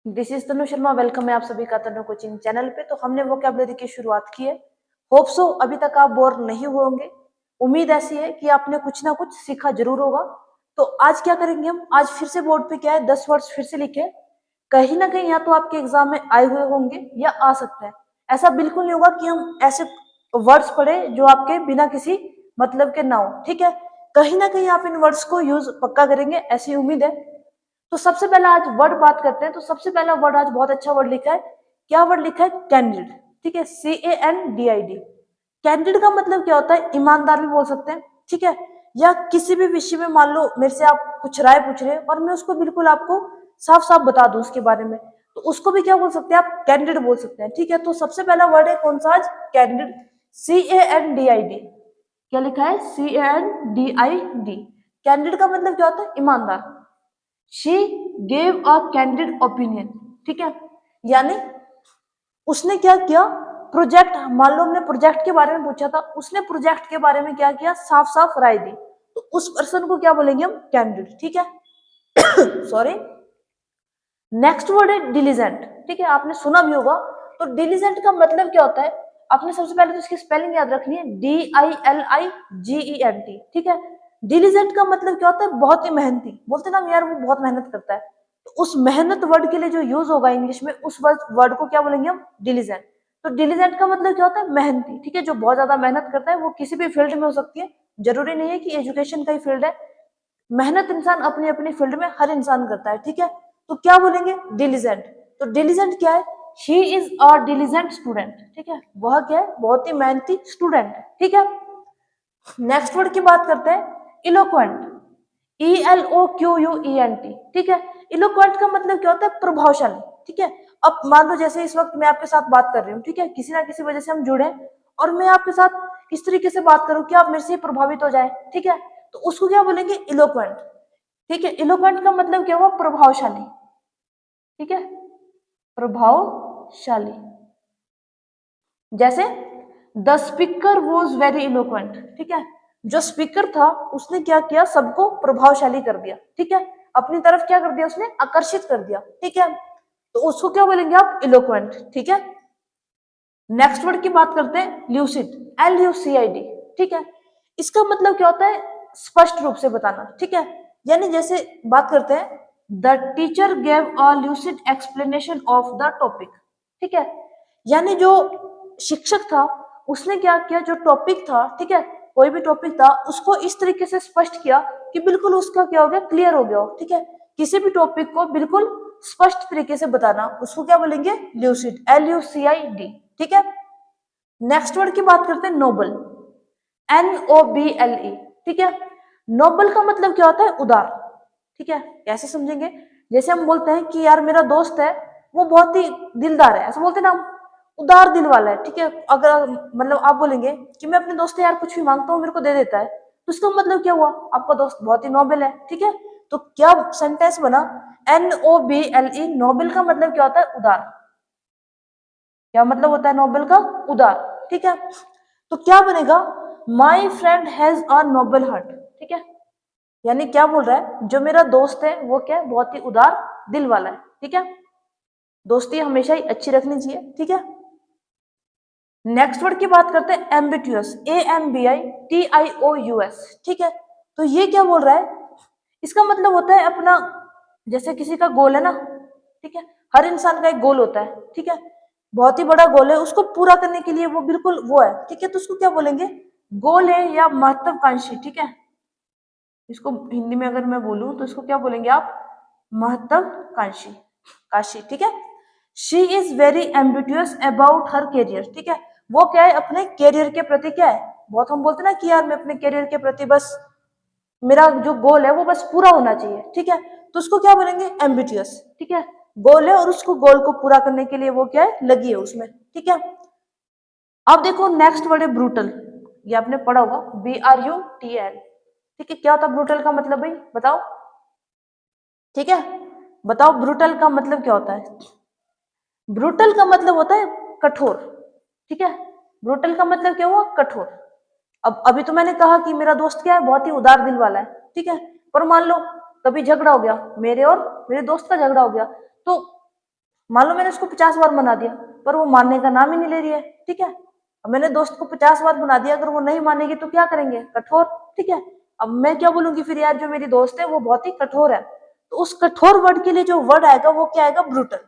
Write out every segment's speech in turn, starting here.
This is Tanu Sharma. Welcome है आप सभी का तनु कोचिंग चैनल पे। तो हमने वोकैबुलरी की शुरुआत की है। होप सो अभी तक आप बोर नहीं हुए होंगे। उम्मीद ऐसी है कि आपने कुछ ना कुछ सीखा जरूर होगा। तो आज क्या करेंगे हम, आज फिर से बोर्ड पे क्या है 10 वर्ड्स फिर से लिखे। कहीं ना कहीं या तो आपके एग्जाम में आए हुए होंगे या आ सकता है। ऐसा बिल्कुल नहीं होगा कि हम ऐसे वर्ड्स पढ़े जो आपके बिना किसी मतलब के ना हो। ठीक है, कहीं ना कहीं आप इन वर्ड्स को यूज पक्का करेंगे, ऐसी उम्मीद है। तो सबसे पहला आज वर्ड बात करते हैं। तो सबसे पहला वर्ड आज बहुत अच्छा वर्ड लिखा है। क्या वर्ड लिखा है? कैंडिड। ठीक है, CANDID। कैंडिड का मतलब क्या होता है? ईमानदार भी बोल सकते हैं। ठीक है, या किसी भी विषय में मान लो मेरे से आप कुछ राय पूछ रहे हैं और मैं उसको बिल्कुल आपको साफ साफ बता दूं उसके बारे में, तो उसको भी क्या बोल सकते हैं आप? कैंडिड बोल सकते हैं। ठीक है, तो सबसे पहला वर्ड है कौन सा आज? कैंडिड। CANDID। क्या लिखा है? CANDID। कैंडिड का मतलब क्या होता है? ईमानदार। She gave a candid opinion. ठीक है, यानी उसने क्या किया? प्रोजेक्ट, मान लो हमने प्रोजेक्ट के बारे में पूछा था, उसने प्रोजेक्ट के बारे में क्या किया? साफ साफ राय दी। तो उस पर्सन को क्या बोलेंगे हम? कैंडिड। ठीक है, सॉरी। नेक्स्ट वर्ड है डिलीजेंट। ठीक है, आपने सुना भी होगा। तो डिलीजेंट का मतलब क्या होता है? आपने सबसे पहले तो इसकी स्पेलिंग याद रखनी है, DILIGENT। ठीक है, डिलीजेंट का मतलब क्या होता है? बहुत ही मेहनती। बोलते ना हम, यार वो बहुत मेहनत करता है। तो उस मेहनत वर्ड के लिए जो यूज होगा इंग्लिश में, उस वर्ड को क्या बोलेंगे हम? डिलीजेंट। तो डिलीजेंट का मतलब क्या होता है? मेहनती। ठीक है, जो बहुत ज्यादा मेहनत करता है। वो किसी भी फील्ड में हो सकती है, जरूरी नहीं है कि एजुकेशन का ही फील्ड है। मेहनत इंसान अपनी अपनी फील्ड में हर इंसान करता है। ठीक है, तो क्या बोलेंगे? डिलीजेंट। तो डिलीजेंट क्या है? She is a diligent student. ठीक है, वह क्या है? बहुत ही मेहनती स्टूडेंट है। ठीक है, नेक्स्ट वर्ड की बात करते हैं, इलोक्वेंट। ELOQUENT। ठीक है, इलोक्वेंट का मतलब क्या होता है? प्रभावशाली। ठीक है, अब मान लो जैसे इस वक्त मैं आपके साथ बात कर रही हूँ। ठीक है, किसी ना किसी वजह से हम जुड़े और मैं आपके साथ इस तरीके से बात करूं कि आप मेरे से प्रभावित हो जाए। ठीक है, तो उसको क्या बोलेंगे? इलोक्वेंट। ठीक है, इलोक्वेंट का मतलब क्या हुआ? प्रभावशाली। ठीक है, प्रभावशाली। जैसे the speaker was very eloquent. ठीक है, जो स्पीकर था उसने क्या किया? सबको प्रभावशाली कर दिया। ठीक है, अपनी तरफ क्या कर दिया? उसने आकर्षित कर दिया। ठीक है, तो उसको क्या बोलेंगे आप? इलोक्वेंट। ठीक है, नेक्स्ट वर्ड की बात करते हैं, ल्यूसिड। LUCID। ठीक है, इसका मतलब क्या होता है? स्पष्ट रूप से बताना। ठीक है, यानी जैसे बात करते हैं, the teacher gave a lucid explanation of the topic. ठीक है, यानी जो शिक्षक था उसने क्या किया? जो टॉपिक था, ठीक है, कोई भी टॉपिक था, उसको इस तरीके से स्पष्ट किया कि बिल्कुल उसका क्या हो गया? क्लियर हो गया हो। ठीक है, किसी भी टॉपिक को बिल्कुल स्पष्ट तरीके से बताना, उसको क्या बोलेंगे? ल्यूसिड। LUCID। ठीक है, नेक्स्ट वर्ड की बात करते हैं, नोबल। NOBLE। ठीक है, नोबल का मतलब क्या होता है? उदार। ठीक है, कैसे समझेंगे? जैसे हम बोलते हैं कि यार मेरा दोस्त है, वो बहुत ही दिलदार है, ऐसा बोलते हैं ना हम, उदार दिल वाला है। ठीक है, अगर मतलब आप बोलेंगे कि मैं अपने दोस्त से यार कुछ भी मांगता हूँ मेरे को दे देता है, तो इसका मतलब क्या हुआ? आपका दोस्त बहुत ही नोबल है। ठीक है, तो क्या सेंटेंस बना? NOBLE। नोबल का मतलब क्या होता है? उदार। क्या मतलब होता है नोबल का? उदार। ठीक है, तो क्या बनेगा? My friend has a Nobel heart. ठीक है, यानी क्या बोल रहा है? जो मेरा दोस्त है वो क्या है? बहुत ही उदार दिल वाला है। ठीक है, दोस्ती हमेशा ही अच्छी रखनी चाहिए। ठीक है, नेक्स्ट वर्ड की बात करते हैं, एम्बिट्यूअस। AMBITIOUS। ठीक है, तो ये क्या बोल रहा है? इसका मतलब होता है अपना, जैसे किसी का गोल है ना। ठीक है, हर इंसान का एक गोल होता है। ठीक है, बहुत ही बड़ा गोल है, उसको पूरा करने के लिए वो बिल्कुल वो है। ठीक है, तो उसको क्या बोलेंगे? गोल है या महत्वाकांक्षी। ठीक है, इसको हिंदी में अगर मैं बोलूं तो इसको क्या बोलेंगे आप? महत्वाकांक्षी, काशी। ठीक है, she is very ambitious about her career. ठीक है, वो क्या है? अपने करियर के प्रति क्या है? बहुत हम बोलते हैं ना कि यार मैं अपने करियर के प्रति बस, मेरा जो गोल है वो बस पूरा होना चाहिए। ठीक है, तो उसको क्या बोलेंगे? एम्बिटियस। ठीक है, गोल है और उसको गोल को पूरा करने के लिए वो क्या है? लगी है उसमें। ठीक है, अब देखो नेक्स्ट वर्ड है ब्रूटल। ये आपने पढ़ा होगा, BRUTL। ठीक है, क्या होता है ब्रूटल का मतलब भाई? बताओ। ठीक है, बताओ ब्रूटल का मतलब क्या होता है? ब्रूटल का मतलब होता है कठोर। ठीक है, ब्रूटल का मतलब क्या हुआ? कठोर। अब अभी तो मैंने कहा कि मेरा दोस्त क्या है? बहुत ही उदार दिल वाला है। ठीक है, पर मान लो कभी झगड़ा हो गया, मेरे और मेरे दोस्त का झगड़ा हो गया, तो मान लो मैंने उसको 50 बार मना दिया पर वो मानने का नाम ही नहीं ले रही है, ठीक है। अब मैंने दोस्त को 50 बार मना दिया, अगर वो नहीं मानेगी तो क्या करेंगे, कठोर, ठीक है। अब मैं क्या बोलूंगी फिर, यार जो मेरी दोस्त है वो बहुत ही कठोर है, तो उस कठोर वर्ड के लिए जो वर्ड आएगा वो क्या आएगा, ब्रूटल,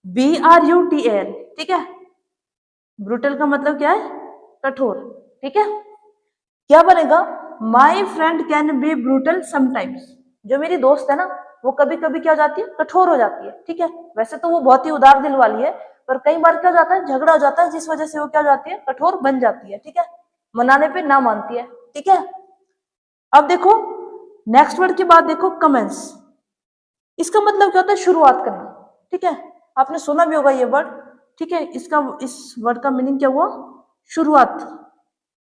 BRUTAL, ठीक है। ब्रूटल का मतलब क्या है, कठोर, ठीक है। क्या बनेगा, my friend can be brutal sometimes, जो मेरी दोस्त है ना वो कभी कभी क्या हो जाती है, कठोर हो जाती है, ठीक है। वैसे तो वो बहुत ही उदार दिल वाली है, पर कई बार क्या हो जाता है, झगड़ा हो जाता है, जिस वजह से वो क्या हो जाती है, कठोर बन जाती है, ठीक है। मनाने पे ना मानती है, ठीक है। अब देखो नेक्स्ट वर्ड की बात देखो, कमेंस। इसका मतलब क्या होता है, शुरुआत करना, ठीक है। आपने सुना भी होगा ये वर्ड, ठीक है। इस वर्ड का मीनिंग क्या हुआ, शुरुआत,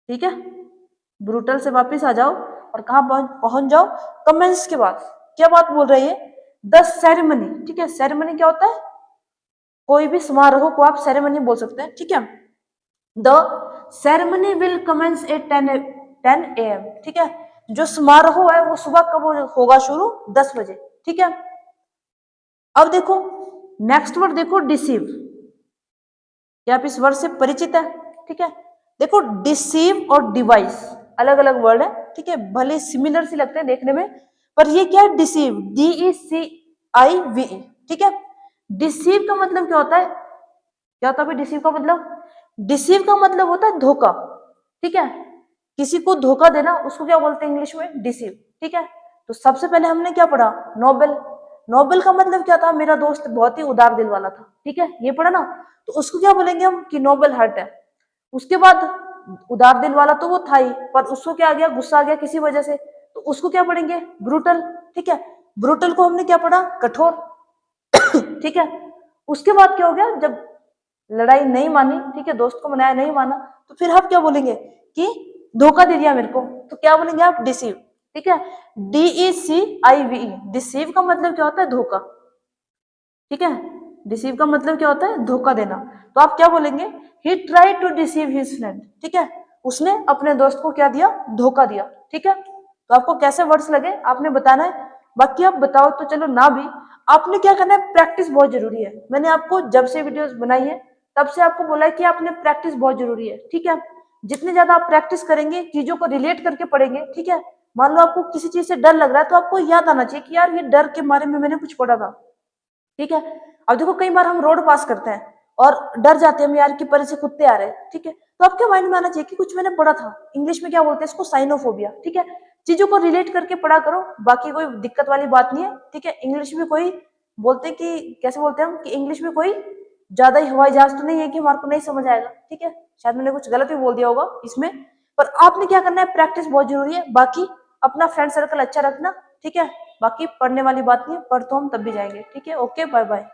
ठीक है। ब्रूटल से वापस आ जाओ और कहां पहुंच जाओ, कमेंस के बाद क्या बात बोल रही है, द सेरेमनी, ठीक है। सेरेमनी क्या होता है, कोई भी समारोह को आप सेरेमनी बोल सकते हैं, ठीक है। The ceremony will commence at 10 AM, ठीक है। जो समारोह है वो सुबह कब होगा शुरू, 10 बजे, ठीक है। अब देखो नेक्स्ट वर्ड देखो, डिसीव। क्या आप इस वर्ड से परिचित है, ठीक है। देखो डिसीव और डिवाइस अलग अलग वर्ड है, ठीक है। भले सिमिलर सी लगते हैं देखने में, पर ये क्या है, डिसीव, DECIVE, ठीक है। डिसीव का मतलब क्या होता है, क्या होता है डिसीव का मतलब, डिसीव का मतलब होता है धोखा, ठीक है। किसी को धोखा देना उसको क्या बोलते हैं इंग्लिश में, डिसीव, ठीक है। तो सबसे पहले हमने क्या पढ़ा, नोबेल। नोबेल का मतलब क्या था, मेरा दोस्त बहुत ही उदार दिल वाला था, ठीक है, ये पढ़ा ना। तो उसको क्या बोलेंगे हम, कि नोबेल हार्ट है। उसके बाद उदार दिल वाला तो वो था ही, पर उसको क्या आ गया, गुस्सा आ गया किसी वजह से, तो उसको क्या पढ़ेंगे, ब्रूटल, ठीक है। ब्रूटल को हमने क्या पढ़ा, कठोर, ठीक है। उसके बाद क्या हो गया, जब लड़ाई नहीं मानी, ठीक है, दोस्त को मनाया नहीं माना, तो फिर आप क्या बोलेंगे, कि धोखा दे दिया मेरे को, तो क्या बोलेंगे आप, डिसीव, ठीक है। DECIVE, डिसीव का मतलब क्या होता है, धोखा, ठीक है। डिसीव का मतलब क्या होता है, धोखा देना। तो आप क्या बोलेंगे, he try to deceive his friend, ठीक है। उसने अपने दोस्त को क्या दिया, धोखा दिया, ठीक है। तो आपको कैसे वर्ड्स लगे आपने बताना है, बाकी आप बताओ तो चलो ना भी, आपने क्या करना है, प्रैक्टिस बहुत जरूरी है। मैंने आपको जब से वीडियोस बनाई है तब से आपको बोला है कि आपने प्रैक्टिस बहुत जरूरी है, ठीक है। जितनी ज्यादा आप प्रैक्टिस करेंगे, चीजों को रिलेट करके पढ़ेंगे, ठीक है। मान लो आपको किसी चीज से डर लग रहा है, तो आपको याद आना चाहिए कि यार ये डर के बारे में मैंने कुछ पढ़ा था, ठीक है। अब देखो कई बार हम रोड पास करते हैं और डर जाते हैं हम, यार कि परे से कुत्ते आ रहे हैं, ठीक है। तो आपके माइंड में आना चाहिए कि कुछ मैंने पढ़ा था, इंग्लिश में क्या बोलते हैं इसको, साइनोफोबिया, ठीक है। चीजों को रिलेट करके पढ़ा करो, बाकी कोई दिक्कत वाली बात नहीं है, ठीक है। इंग्लिश में कोई बोलते हैं कि कैसे बोलते हैं हम, कि इंग्लिश में कोई ज्यादा ही हवाई जहाज तो नहीं है कि हमारे को नहीं समझ आएगा, ठीक है। शायद मैंने कुछ गलत भी बोल दिया होगा इसमें, पर आपने क्या करना है, प्रैक्टिस बहुत जरूरी है। बाकी अपना फ्रेंड सर्कल अच्छा रखना, ठीक है। बाकी पढ़ने वाली बात नहीं है, पढ़ तो हम तब भी जाएंगे, ठीक है। Okay, bye bye.